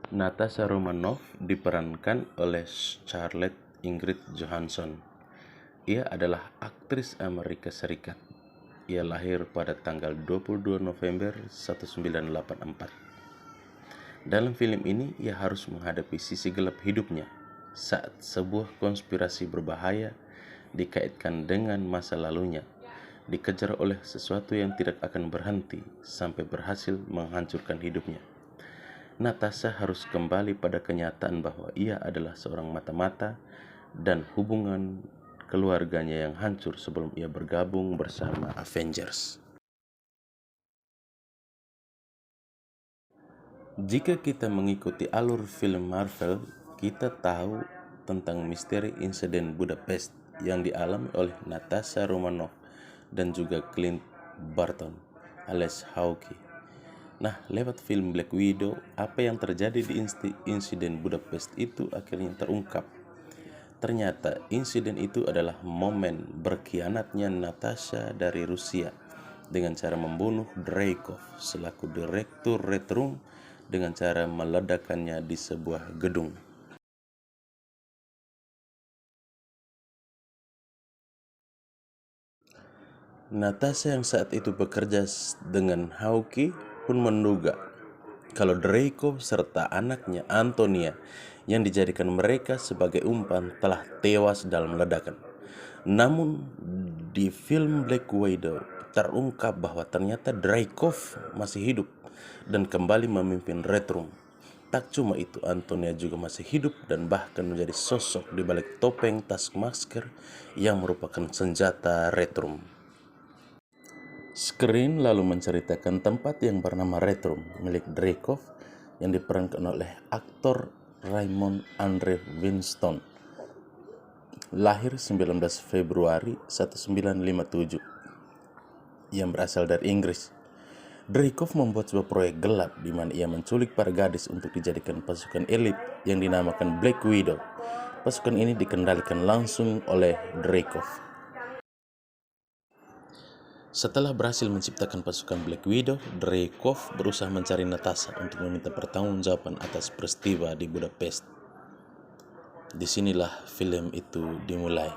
Natasha Romanoff diperankan oleh Scarlett Ingrid Johansson. Ia adalah aktris Amerika Serikat. Ia lahir pada tanggal 22 November 1984. Dalam film ini, ia harus menghadapi sisi gelap hidupnya saat sebuah konspirasi berbahaya dikaitkan dengan masa lalunya, dikejar oleh sesuatu yang tidak akan berhenti sampai berhasil menghancurkan hidupnya. Natasha harus kembali pada kenyataan bahwa ia adalah seorang mata-mata dan hubungan keluarganya yang hancur sebelum ia bergabung bersama Avengers. Jika kita mengikuti alur film Marvel, kita tahu tentang misteri insiden Budapest yang dialami oleh Natasha Romanoff dan juga Clint Barton alias Hawkeye. Nah, lewat film Black Widow, apa yang terjadi di insiden Budapest itu akhirnya terungkap. Ternyata insiden itu adalah momen berkhianatnya Natasha dari Rusia dengan cara membunuh Dreykov selaku direktur Red Room dengan cara meledakannya di sebuah gedung. Natasha yang saat itu bekerja dengan Hawkeye pun menduga kalau Dreykov serta anaknya Antonia yang dijadikan mereka sebagai umpan telah tewas dalam ledakan. Namun di film Black Widow terungkap bahwa ternyata Dreykov masih hidup dan kembali memimpin Red Room. Tak cuma itu, Antonia juga masih hidup dan bahkan menjadi sosok di balik topeng Taskmaster yang merupakan senjata Red Room. Screen lalu menceritakan tempat yang bernama Red Room milik Dreykov yang diperankan oleh aktor Raymond Andre Winston. Lahir 19 Februari 1957 yang berasal dari Inggris. Dreykov membuat sebuah proyek gelap di mana ia menculik para gadis untuk dijadikan pasukan elit yang dinamakan Black Widow. Pasukan ini dikendalikan langsung oleh Dreykov. Setelah berhasil menciptakan pasukan Black Widow, Dreykov berusaha mencari Natasha untuk meminta pertanggungjawaban atas peristiwa di Budapest. Disinilah film itu dimulai.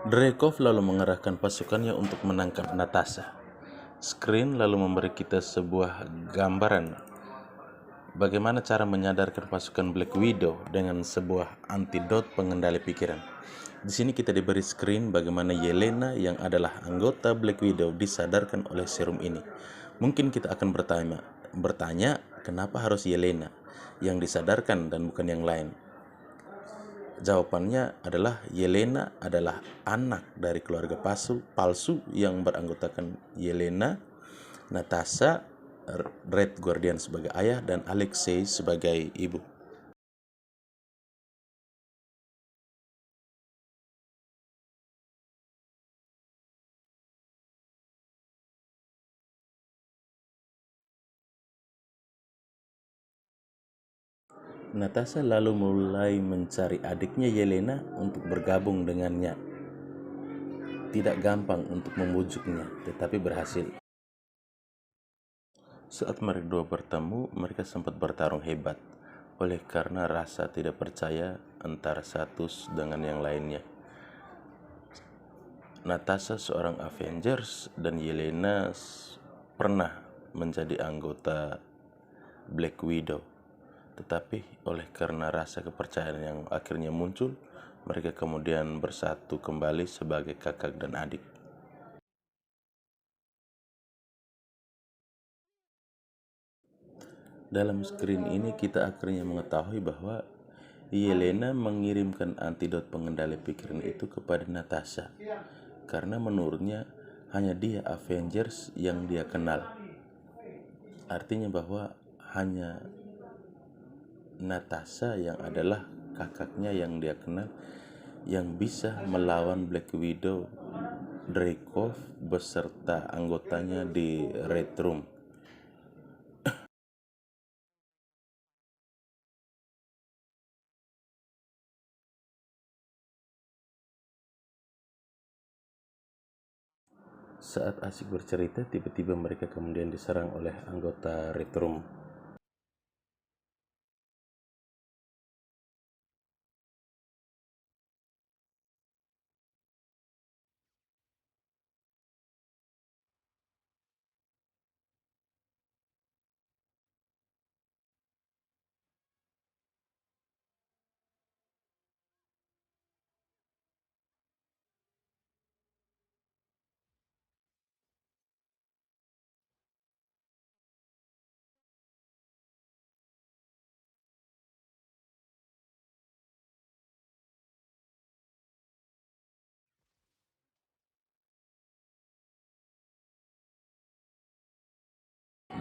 Dreykov lalu mengerahkan pasukannya untuk menangkap Natasha. Screen lalu memberi kita sebuah gambaran bagaimana cara menyadarkan pasukan Black Widow dengan sebuah antidot pengendali pikiran. Di sini kita diberi screen bagaimana Yelena yang adalah anggota Black Widow disadarkan oleh serum ini. Mungkin kita akan bertanya kenapa harus Yelena yang disadarkan dan bukan yang lain. Jawabannya adalah Yelena adalah anak dari keluarga palsu yang beranggotakan Yelena, Natasha, Red Guardian sebagai ayah, dan Alexei sebagai ibu. Natasha lalu mulai mencari adiknya Yelena untuk bergabung dengannya. Tidak gampang untuk membujuknya, tetapi berhasil. Saat mereka dua bertemu, mereka sempat bertarung hebat oleh karena rasa tidak percaya antara satu dengan yang lainnya. Natasha seorang Avengers dan Yelena pernah menjadi anggota Black Widow. Tetapi oleh karena rasa kepercayaan yang akhirnya muncul, mereka kemudian bersatu kembali sebagai kakak dan adik. Dalam screen ini kita akhirnya mengetahui bahwa Yelena mengirimkan antidot pengendali pikiran itu kepada Natasha karena menurutnya hanya dia Avengers yang dia kenal. Artinya bahwa hanya Natasha yang adalah kakaknya yang dia kenal yang bisa melawan Black Widow, Dreykov beserta anggotanya di Red Room. Saat asik bercerita, tiba-tiba mereka kemudian diserang oleh anggota Red Room.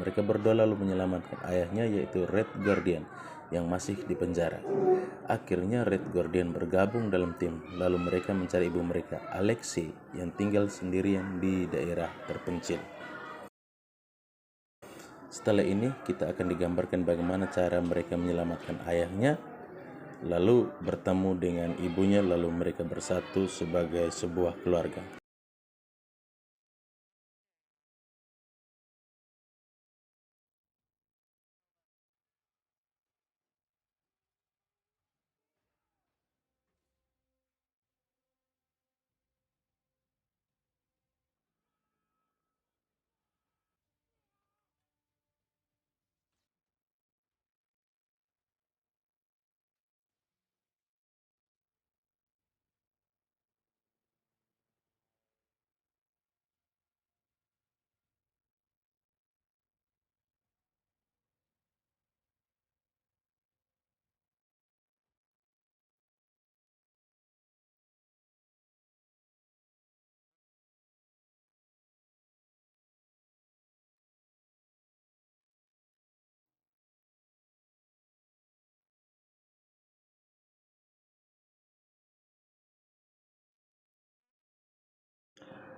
Mereka berdua lalu menyelamatkan ayahnya, yaitu Red Guardian yang masih di penjara. Akhirnya Red Guardian bergabung dalam tim, lalu mereka mencari ibu mereka, Alexei, yang tinggal sendirian di daerah terpencil. Setelah ini kita akan digambarkan bagaimana cara mereka menyelamatkan ayahnya, lalu bertemu dengan ibunya, lalu mereka bersatu sebagai sebuah keluarga.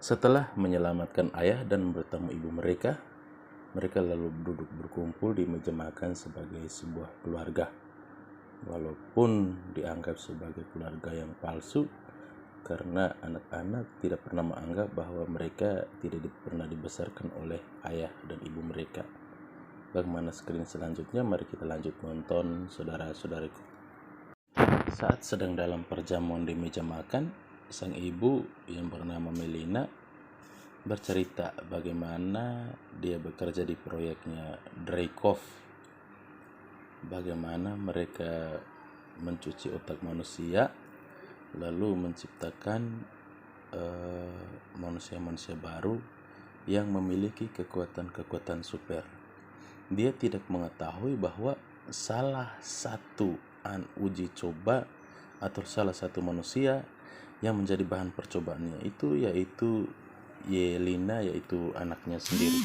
Setelah menyelamatkan ayah dan bertemu ibu mereka, mereka lalu duduk berkumpul di meja makan sebagai sebuah keluarga. Walaupun dianggap sebagai keluarga yang palsu, karena anak-anak tidak pernah menganggap bahwa mereka tidak pernah dibesarkan oleh ayah dan ibu mereka. Bagaimana screen selanjutnya? Mari kita lanjut nonton, saudara-saudariku. Saat sedang dalam perjamuan di meja makan, sang ibu yang bernama Melina bercerita bagaimana dia bekerja di proyeknya Dreykov, bagaimana mereka mencuci otak manusia lalu menciptakan manusia-manusia baru yang memiliki kekuatan-kekuatan super. Dia tidak mengetahui bahwa salah satu uji coba atau salah satu manusia yang menjadi bahan percobaannya itu yaitu Yelena, yaitu anaknya sendiri.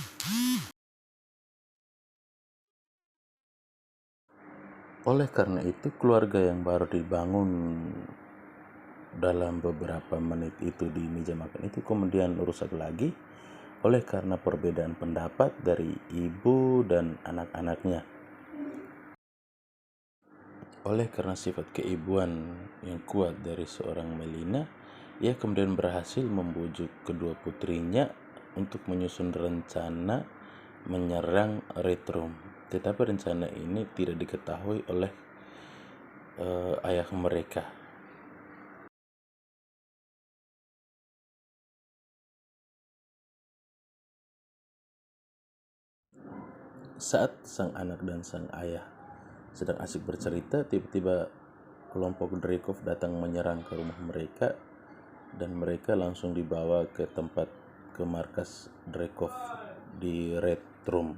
Oleh karena itu, keluarga yang baru dibangun dalam beberapa menit itu di meja makan itu kemudian rusak lagi oleh karena perbedaan pendapat dari ibu dan anak-anaknya. Oleh karena sifat keibuan yang kuat dari seorang Melina, ia kemudian berhasil membujuk kedua putrinya untuk menyusun rencana menyerang Retrum. Tetapi rencana ini tidak diketahui oleh ayah mereka. Saat sang anak dan sang ayah sedang asik bercerita, tiba-tiba kelompok Dreykov datang menyerang ke rumah mereka dan mereka langsung dibawa ke markas Dreykov di Red Room.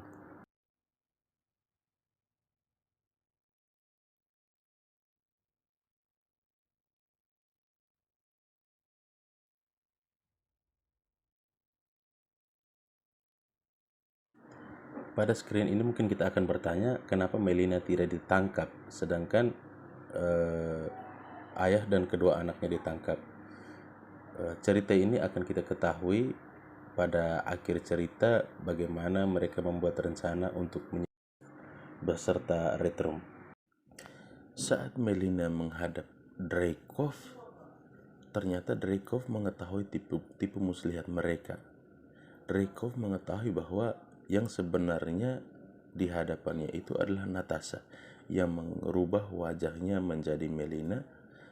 Pada screen ini mungkin kita akan bertanya kenapa Melina tidak ditangkap sedangkan ayah dan kedua anaknya ditangkap. Cerita ini akan kita ketahui pada akhir cerita bagaimana mereka membuat rencana untuk beserta Red Room. Saat Melina menghadap Dreykov, ternyata Dreykov mengetahui tipu muslihat mereka. Dreykov mengetahui bahwa yang sebenarnya di hadapannya itu adalah Natasha yang merubah wajahnya menjadi Melina,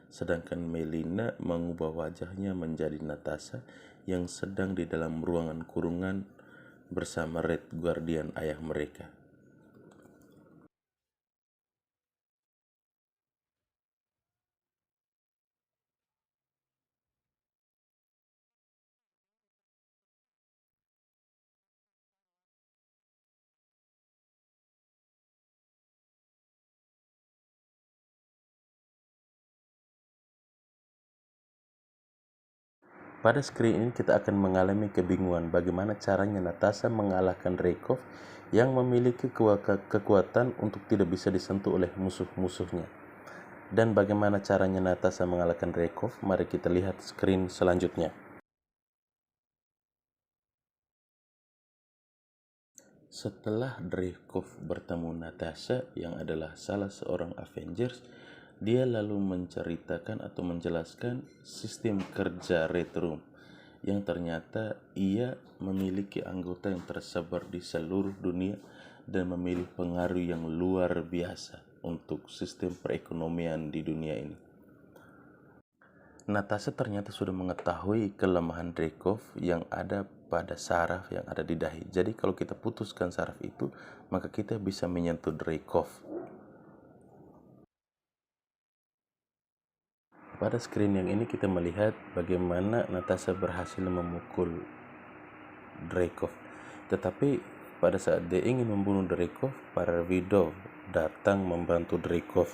sedangkan Melina mengubah wajahnya menjadi Natasha yang sedang di dalam ruangan kurungan bersama Red Guardian ayah mereka. Pada screen ini kita akan mengalami kebingungan bagaimana caranya Natasha mengalahkan Dreykov yang memiliki kekuatan untuk tidak bisa disentuh oleh musuh-musuhnya. Dan bagaimana caranya Natasha mengalahkan Dreykov? Mari kita lihat screen selanjutnya. Setelah Dreykov bertemu Natasha yang adalah salah seorang Avengers, dia lalu menceritakan atau menjelaskan sistem kerja Red Room yang ternyata ia memiliki anggota yang tersebar di seluruh dunia dan memiliki pengaruh yang luar biasa untuk sistem perekonomian di dunia ini. Natasha ternyata sudah mengetahui kelemahan Dreykov yang ada pada saraf yang ada di dahi. Jadi kalau kita putuskan saraf itu, maka kita bisa menyentuh Dreykov. Pada screen yang ini kita melihat bagaimana Natasha berhasil memukul Dreykov. Tetapi pada saat dia ingin membunuh Dreykov, para Vidov datang membantu Dreykov.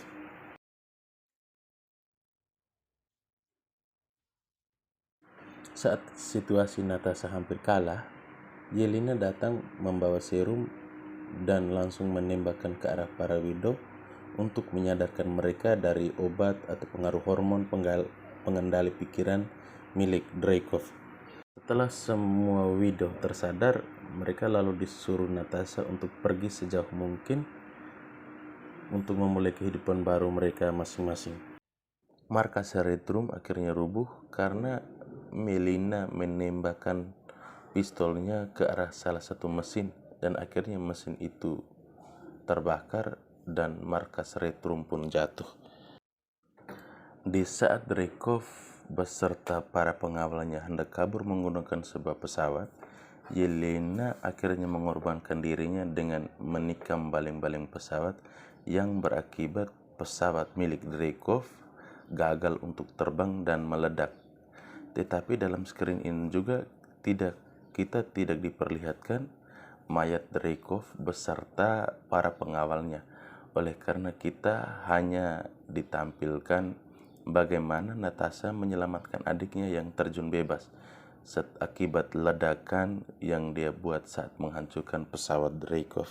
Saat situasi Natasha hampir kalah, Yelena datang membawa serum dan langsung menembakkan ke arah para Vidov untuk menyadarkan mereka dari obat atau pengaruh hormon pengendali pikiran milik Dreykov. Setelah semua Widow tersadar, mereka lalu disuruh Natasha untuk pergi sejauh mungkin untuk memulai kehidupan baru mereka masing-masing. Markas Red Room akhirnya rubuh karena Melina menembakkan pistolnya ke arah salah satu mesin dan akhirnya mesin itu terbakar dan markas Red Room pun jatuh. Di saat Dreykov beserta para pengawalnya hendak kabur menggunakan sebuah pesawat, Yelena akhirnya mengorbankan dirinya dengan menikam baling-baling pesawat yang berakibat pesawat milik Dreykov gagal untuk terbang dan meledak. Tetapi dalam screen ini juga kita tidak diperlihatkan mayat Dreykov beserta para pengawalnya. Oleh karena kita hanya ditampilkan bagaimana Natasha menyelamatkan adiknya yang terjun bebas akibat ledakan yang dia buat saat menghancurkan pesawat Dreykov.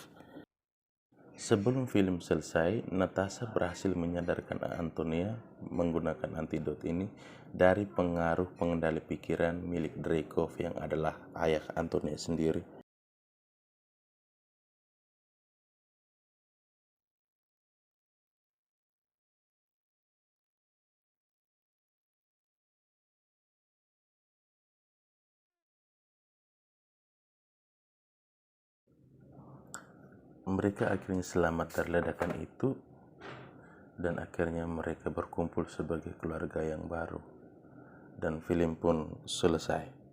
Sebelum film selesai, Natasha berhasil menyadarkan Antonia menggunakan antidot ini dari pengaruh pengendali pikiran milik Dreykov yang adalah ayah Antonia sendiri. Mereka akhirnya selamat dari ledakan itu dan akhirnya mereka berkumpul sebagai keluarga yang baru dan film pun selesai.